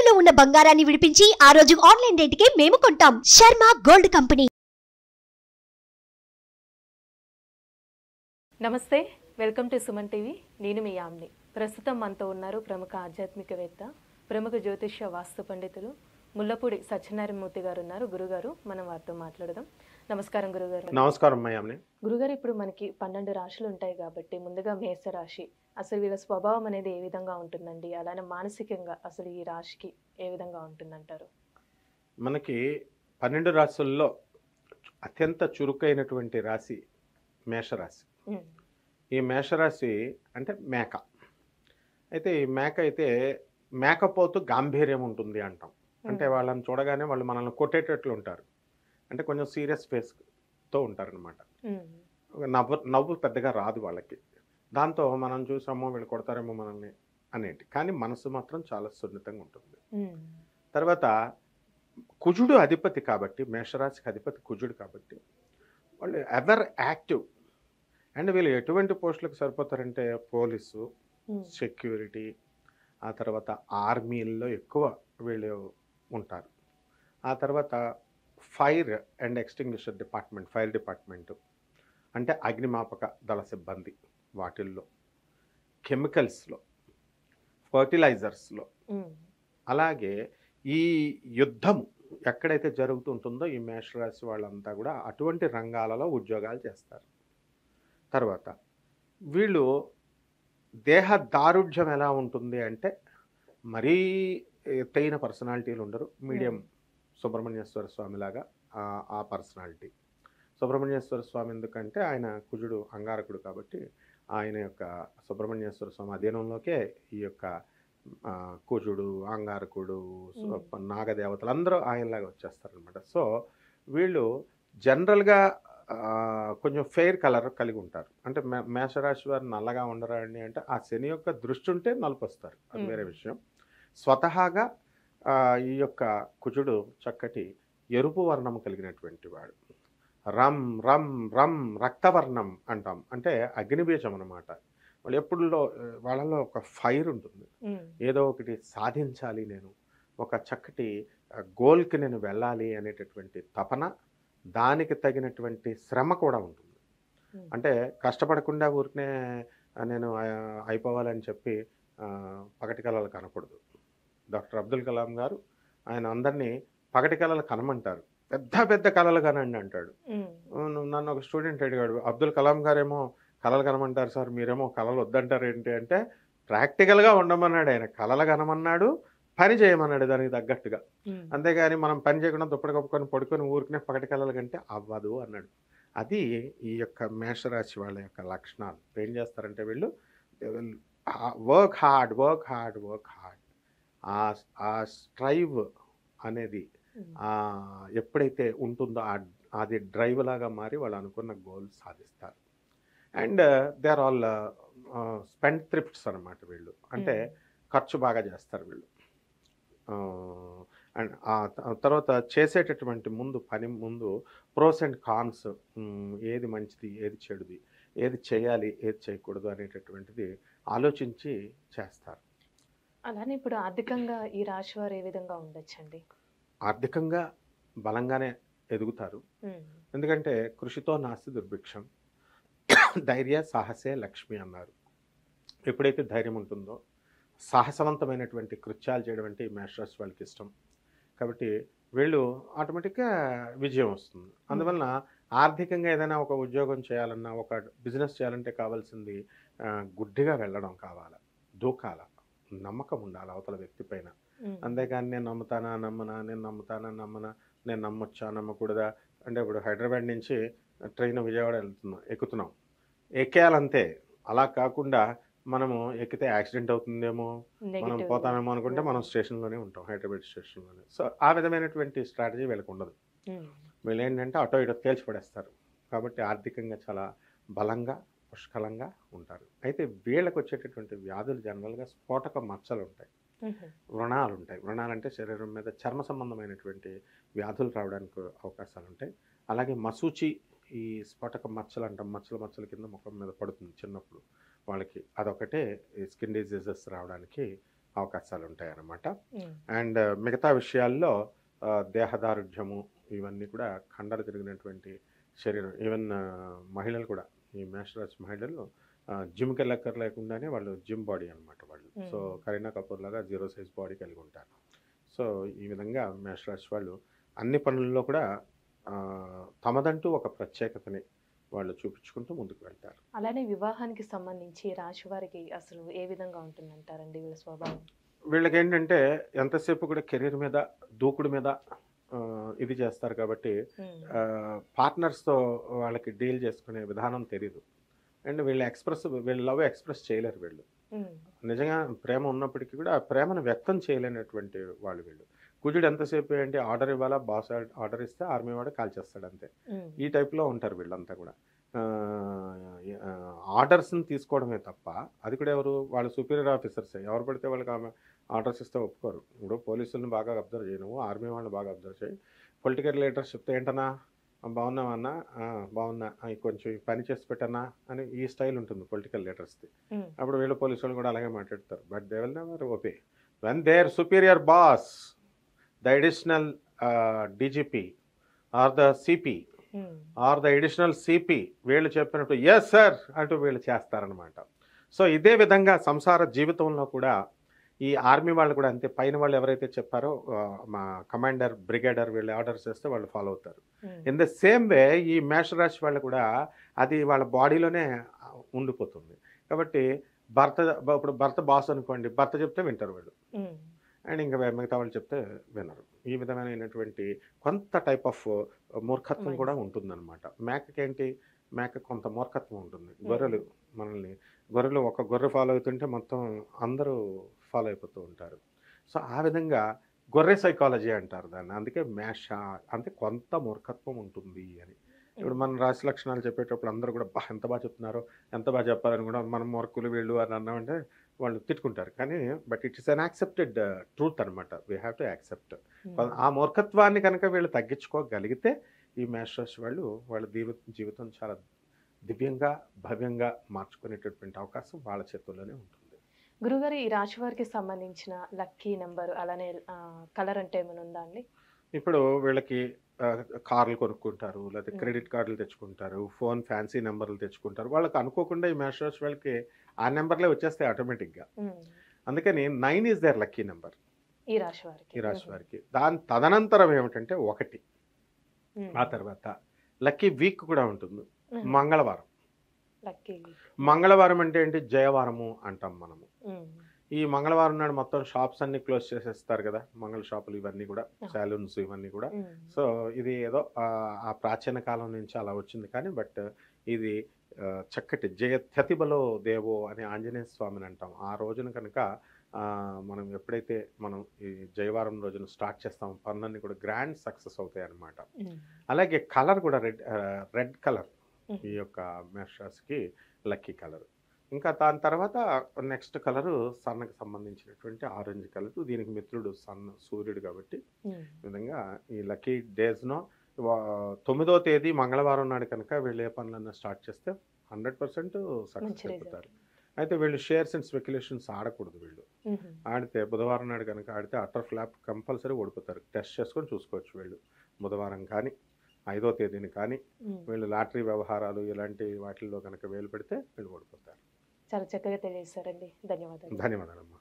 తాకట్టులో ఉన్న బంగారాన్ని విడిపించి ఆ రోజు ఆన్లైన్ రేటుకే మేము కొంటాం. Sharma gold company. నమస్తే, వెల్కమ్ టు సుమన్ టీవీ. నేను మీ యామ్ని. ప్రస్తుతం మనతో ఉన్నారు ప్రముఖ ఆధ్యాత్మికవేత్త, ప్రముఖ జ్యోతిష్య వాస్తు పండితులు ముల్లపూడి సత్యనారాయణమూర్తి గారు ఉన్నారు. గురుగారు, మనం వారితో మాట్లాడదాం. నమస్కారం గురుగారు. నమస్కారం యామ్ని. గురుగారు, ఇప్పుడు మనకి 12 రాశులు ఉంటాయి కాబట్టి ముందుగా మేష రాశి, అసలు వీళ్ళ స్వభావం అనేది ఏ విధంగా ఉంటుందండి? అలానే మానసికంగా అసలు ఈ రాశికి ఏ విధంగా ఉంటుందంటారు? మనకి 12 రాశుల్లో అత్యంత చురుకైనటువంటి రాశి మేషరాశి. ఈ మేషరాశి అంటే మేక. అయితే ఈ మేక అయితే మేకపోతు గాంభీర్యం ఉంటుంది అంటాం. అంటే వాళ్ళని చూడగానే వాళ్ళు మనల్ని కొట్టేటట్లు ఉంటారు. అంటే కొంచెం సీరియస్ ఫేస్తో ఉంటారనమాట. నవ్వు పెద్దగా రాదు వాళ్ళకి. దాంతో మనం చూసామో వీళ్ళు కొడతారేమో మనల్ని అనేటి. కానీ మనసు మాత్రం చాలా సున్నితంగా ఉంటుంది. తర్వాత కుజుడు అధిపతి కాబట్టి, మేషరాశికి అధిపతి కుజుడు కాబట్టి వాళ్ళు ఎవర్ యాక్టివ్. అండ్ వీళ్ళు ఎటువంటి పోస్టులకు సరిపోతారంటే పోలీసు, సెక్యూరిటీ, ఆ తర్వాత ఆర్మీల్లో ఎక్కువ వీళ్ళు ఉంటారు. ఆ తర్వాత fire and extinguisher department, fire department అంటే అగ్నిమాపక దళ సిబ్బంది, వాటిల్లో కెమికల్స్లో, ఫర్టిలైజర్స్లో, అలాగే ఈ యుద్ధం ఎక్కడైతే జరుగుతుంటుందో ఈ మేషరాశి వాళ్ళంతా కూడా అటువంటి రంగాలలో ఉద్యోగాలు చేస్తారు. తర్వాత వీళ్ళు దేహ దారుఢ్యం ఎలా ఉంటుంది అంటే మరీ ఎత్తైన పర్సనాలిటీలు ఉండరు, మీడియం. సుబ్రహ్మణ్యేశ్వర స్వామి లాగా ఆ పర్సనాలిటీ. సుబ్రహ్మణ్యేశ్వర స్వామి ఎందుకంటే ఆయన కుజుడు అంగారకుడు కాబట్టి ఆయన యొక్క సుబ్రహ్మణ్యేశ్వర స్వామి అధీనంలోకే ఈ యొక్క కుజుడు, అంగారకుడు, నాగదేవతలు అందరూ ఆయనలాగా వచ్చేస్తారనమాట. సో వీళ్ళు జనరల్గా కొంచెం ఫెయిర్ కలర్ కలిగి ఉంటారు. అంటే మేషరాశి వారు నల్లగా ఉండరా అండి అంటే ఆ శని యొక్క దృష్టి ఉంటే నలుపు వస్తారు, అది వేరే విషయం. స్వతహాగా ఈ యొక్క కుజుడు చక్కటి ఎరుపు వర్ణము కలిగినటువంటి వాడు. రమ్ రమ్ రమ్ రక్తవర్ణం అంటాం, అంటే అగ్నిబీజం అన్నమాట. వాళ్ళు ఎప్పుడులో వాళ్ళలో ఒక ఫైర్ ఉంటుంది. ఏదో ఒకటి సాధించాలి, నేను ఒక చక్కటి గోల్కి నేను వెళ్ళాలి అనేటటువంటి తపన, దానికి తగినటువంటి శ్రమ కూడా ఉంటుంది. అంటే కష్టపడకుండా ఊరికనే నేను అయిపోవాలని చెప్పి పగటి కళలు కనకూడదు. డాక్టర్ అబ్దుల్ కలాం గారు ఆయన అందరినీ పగటి కళలు కనమంటారు, పెద్ద పెద్ద కళలు కనండి అంటాడు. నన్ను ఒక స్టూడెంట్ అడిగాడు, అబ్దుల్ కలాం గారేమో కళలు కనమంటారు సార్, మీరేమో కళలు వద్దంటారు ఏంటి అంటే, ప్రాక్టికల్గా ఉండమన్నాడు ఆయన. కళలు కనమన్నాడు, పని చేయమన్నాడు దానికి తగ్గట్టుగా. అంతేగాని మనం పని చేయకుండా దుప్పటి కప్పుకొని పడుకొని ఊరికనే పగటి కళలు కంటే అవ్వదు అన్నాడు. అది ఈ యొక్క మేషరాశి వాళ్ళ యొక్క లక్షణాలు. ఏం చేస్తారంటే వీళ్ళు work hard work hard work hard. ఆ స్ట్రైవ్ అనేది ఎప్పుడైతే ఉంటుందో అది డ్రైవ్ లాగా మారి వాళ్ళు అనుకున్న గోల్ సాధిస్తారు. And they are all spendthrifts అనమాట వీళ్ళు. అంటే ఖర్చు బాగా చేస్తారు వీళ్ళు. అండ్ ఆ తర్వాత చేసేటటువంటి పని ముందు ప్రోస్ అండ్ కాన్స్, ఏది మంచిది, ఏది చెడుది, ఏది చేయాలి, ఏది చేయకూడదు అనేటటువంటిది ఆలోచించి చేస్తారు. అలానే ఇప్పుడు ఆర్థికంగా ఈ రాశి వారు ఏ విధంగా ఉండొచ్చండి? ఆర్థికంగా బలంగానే ఎదుగుతారు. ఎందుకంటే కృషితో నాస్తి దుర్భిక్షం, ధైర్య సాహసే లక్ష్మి అన్నారు. ఎప్పుడైతే ధైర్యం ఉంటుందో, సాహసవంతమైనటువంటి కృత్యాలు చేయడం అంటే ఈ మేషరాశి వాళ్ళకి ఇష్టం. కాబట్టి వీళ్ళు ఆటోమేటిక్గా విజయం వస్తుంది. అందువలన ఆర్థికంగా ఏదైనా ఒక ఉద్యోగం చేయాలన్నా, ఒక బిజినెస్ చేయాలంటే కావాల్సింది గుడ్డిగా వెళ్ళడం కావాలి, దూకాల, నమ్మకం ఉండాలి అవతల వ్యక్తి పైన. అంతేగాని నేను నమ్ముతానా నమ్మనా, నేను నమ్ముతానా నమ్మనా, నేను నమ్మొచ్చా నమ్మకూడదా అంటే, ఇప్పుడు హైదరాబాద్ నుంచి ట్రైన్ విజయవాడ ఎక్కుతున్నాం, ఎక్కేయాలంతే. అలా కాకుండా మనము ఎక్కితే యాక్సిడెంట్ అవుతుందేమో, మనం పోతామేమో అనుకుంటే మనం స్టేషన్లోనే ఉంటాం, హైదరాబాద్ స్టేషన్లోనే. సో ఆ విధమైనటువంటి స్ట్రాటజీ వీళ్ళకి ఉండదు. వీళ్ళు ఏంటంటే అటో ఇటో తేల్చి పడేస్తారు. కాబట్టి ఆర్థికంగా చాలా బలంగా పుష్కలంగా ఉంటారు. అయితే వీళ్ళకి వచ్చేటటువంటి వ్యాధులు జనరల్గా స్ఫోటక మచ్చలు ఉంటాయి, వ్రణాలు ఉంటాయి. వ్రణాలంటే శరీరం మీద చర్మ సంబంధమైనటువంటి వ్యాధులు రావడానికి అవకాశాలు ఉంటాయి. అలాగే మసూచి, ఈ స్ఫోటక మచ్చలు అంటాం, మచ్చల కింద ముఖం మీద పడుతుంది చిన్నప్పుడు వాళ్ళకి, అదొకటే స్కిన్ డిజీజెస్ రావడానికి అవకాశాలు ఉంటాయన్నమాట. అండ్ మిగతా విషయాల్లో దేహదారుఢ్యము ఇవన్నీ కూడా కండలు తిరిగినటువంటి శరీరం, ఈవెన్ మహిళలు కూడా, ఈ మేషరాశి మహిళలు జిమ్కి వెళ్ళక్కర్ లేకుండానే వాళ్ళు జిమ్ బాడీ అనమాట వాళ్ళు. సో కరీనా కపూర్ లాగా 0 సైజ్ బాడీ కలిగి ఉంటారు. సో ఈ విధంగా మేషరాశి వాళ్ళు అన్ని పనుల్లో కూడా తమదంటూ ఒక ప్రత్యేకతని వాళ్ళు చూపించుకుంటూ ముందుకు వెళ్తారు. అలానే వివాహానికి సంబంధించి రాశి వారికి అసలు ఏ విధంగా ఉంటుందంటారండి వీళ్ళ స్వభావం? వీళ్ళకి ఏంటంటే ఎంతసేపు కూడా కెరీర్ మీద దూకుడు మీద ఇది చేస్తారు కాబట్టి పార్ట్నర్స్తో వాళ్ళకి డీల్ చేసుకునే విధానం తెలియదు. అండ్ వీళ్ళ లవ్ ఎక్స్ప్రెస్ చేయలేరు వీళ్ళు. నిజంగా ప్రేమ ఉన్నప్పటికీ కూడా ఆ ప్రేమను వ్యక్తం చేయలేనటువంటి వాళ్ళు వీళ్ళు. కుజుడు ఎంతసేపు ఏంటి, ఆర్డర్ ఇవ్వాలా, బాస్ ఆర్డర్ ఇస్తే ఆర్మీ వాడు కాల్ చేస్తాడు అంతే. ఈ టైప్లో ఉంటారు వీళ్ళంతా కూడా. ఆర్డర్స్ని తీసుకోవడమే తప్ప, అది కూడా ఎవరు, వాళ్ళ సుపీరియర్ ఆఫీసర్సే. ఎవరు పడితే వాళ్ళకి ఆమె ఆర్డర్స్ ఇస్తే ఒప్పుకోరు. ఇప్పుడు పోలీసులను బాగా అబ్జర్వ్ చేయను, ఆర్మీ వాళ్ళని బాగా అబ్జర్వ్ చేయి. పొలిటికల్ లీడర్స్ చెప్తే ఏంటన్నా, బాగున్నామన్నా, బాగున్నా, కొంచెం పని చేసి పెట్టన్నా అని ఈ స్టైల్ ఉంటుంది పొలిటికల్ లీడర్స్ది. అప్పుడు వీళ్ళు పోలీసు వాళ్ళు కూడా అలాగే మాట్లాడతారు. But they will never obey when their superior boss, the additional DGP or the CP or the additional CP వీళ్ళు చెప్పినట్టు ఎస్ సార్ అంటూ వీళ్ళు చేస్తారనమాట. సో ఇదే విధంగా సంసార జీవితంలో కూడా ఈ ఆర్మీ వాళ్ళు కూడా అంతే. పైన వాళ్ళు ఎవరైతే చెప్పారో మా కమాండర్, బ్రిగేడర్ వీళ్ళు ఆర్డర్స్ చేస్తే వాళ్ళు ఫాలో అవుతారు. ఇన్ ద సేమ్ వే ఈ మేషరాశి వాళ్ళు కూడా అది వాళ్ళ బాడీలోనే ఉండిపోతుంది. కాబట్టి ఇప్పుడు భర్త బాస్ అనుకోండి, భర్త చెప్తే వింటారు వాళ్ళు, అండ్ ఇంకా మిగతా వాళ్ళు చెప్తే వినరు. ఈ విధమైనటువంటి కొంత టైప్ ఆఫ్ మూర్ఖత్వం కూడా ఉంటుందన్నమాట. మేకకేంటి, మేక కొంత మూర్ఖత్వం ఉంటుంది. గొర్రెలు ఒక గొర్రె ఫాలో అవుతుంటే మొత్తం అందరూ ఫాలో అయిపోతూ ఉంటారు. సో ఆ విధంగా గొర్రె సైకాలజీ అంటారు దాన్ని. అందుకే మేష అంటే కొంత మూర్ఖత్వం ఉంటుంది అని. ఇప్పుడు మనం రాశి లక్షణాలు చెప్పేటప్పుడు అందరూ కూడా ఎంత బాగా చెప్తున్నారో, ఎంత బాగా చెప్పాలని కూడా, మనం మూర్ఖులు వీళ్ళు అని అన్నామంటే వాళ్ళు తిట్టుకుంటారు. కానీ but it is an accepted truth అనమాట. We have to accept. ఆ మూర్ఖత్వాన్ని కనుక వీళ్ళు తగ్గించుకోగలిగితే ఈ మేషరాశి వాళ్ళు వాళ్ళ జీవితం చాలా దివ్యంగా, భవ్యంగా మార్చుకునేటటువంటి అవకాశం వాళ్ళ చేతుల్లోనే ఉంటుంది. గురుగారు, ఈ రాశి వారికి సంబంధించిన లక్కీ నెంబర్ అలానే కలర్ అంటే ఏమైనా ఉందా అండి? ఇప్పుడు వీళ్ళకి కార్లు కొనుక్కుంటారు, లేకపోతే క్రెడిట్ కార్డులు తెచ్చుకుంటారు, ఫోన్ ఫ్యాన్సీ నెంబర్లు తెచ్చుకుంటారు. వాళ్ళకి అనుకోకుండా ఈ మేషరాశి వాళ్ళకి ఆ నెంబర్లే వచ్చేస్తాయి ఆటోమేటిక్గా. అందుకని 9 ఈజ్ దేర్ లక్కీ నెంబర్ ఈ రాశి వారికి. దాని తదనంతరం ఏమిటంటే 1. ఆ తర్వాత లక్కీ వీక్ కూడా ఉంటుంది, మంగళవారం. మంగళవారం అంటే ఏంటి, జయవారము అంటాం మనము. ఈ మంగళవారం నాడు మొత్తం షాప్స్ అన్ని క్లోజ్ చేసేస్తారు కదా, మంగళ షాపులు ఇవన్నీ కూడా, సాలూన్స్ ఇవన్నీ కూడా. సో ఇది ఏదో ఆ ప్రాచీన కాలం నుంచి అలా వచ్చింది. కానీ బట్ ఇది చక్కటి జయత్యతిబలో దేవో అని ఆంజనేయ స్వామిని అంటాం. ఆ రోజున కనుక మనం ఎప్పుడైతే మనం ఈ జయవారం రోజున స్టార్ట్ చేస్తాం, పనులన్నీ కూడా గ్రాండ్ సక్సెస్ అవుతాయి అన్నమాట. అలాగే కలర్ కూడా రెడ్ కలర్ ఈ యొక్క మేషరాశికి లక్కీ కలర్. ఇంకా దాని తర్వాత నెక్స్ట్ కలరు సన్నకి సంబంధించినటువంటి ఆరెంజ్ కలర్. దీనికి మిత్రుడు సూర్యుడు కాబట్టి ఈ విధంగా ఈ లక్కీ డేస్లో 9వ తేదీ మంగళవారం నాడు కనుక వీళ్ళు ఏ పనులన్నా స్టార్ట్ చేస్తే 100% సక్సెస్ అయిపోతారు. అయితే వీళ్ళు షేర్స్ అండ్ స్పెక్యులేషన్స్ ఆడకూడదు. వీళ్ళు ఆడితే బుధవారం నాడు కనుక ఆడితే అటర్ ఫ్లాప్ కంపల్సరీ ఓడిపోతారు. టెస్ట్ చేసుకొని చూసుకోవచ్చు. వీళ్ళు బుధవారం కానీ 5వ తేదీని కానీ వీళ్ళు లాటరీ వ్యవహారాలు ఇలాంటి వాటిల్లో కనుక వేలు పెడితే వీళ్ళు ఓడిపోతారు. చాలా చక్కగా తెలియజేశారండి. ధన్యవాదాలు. ధన్యవాదాలమ్మా.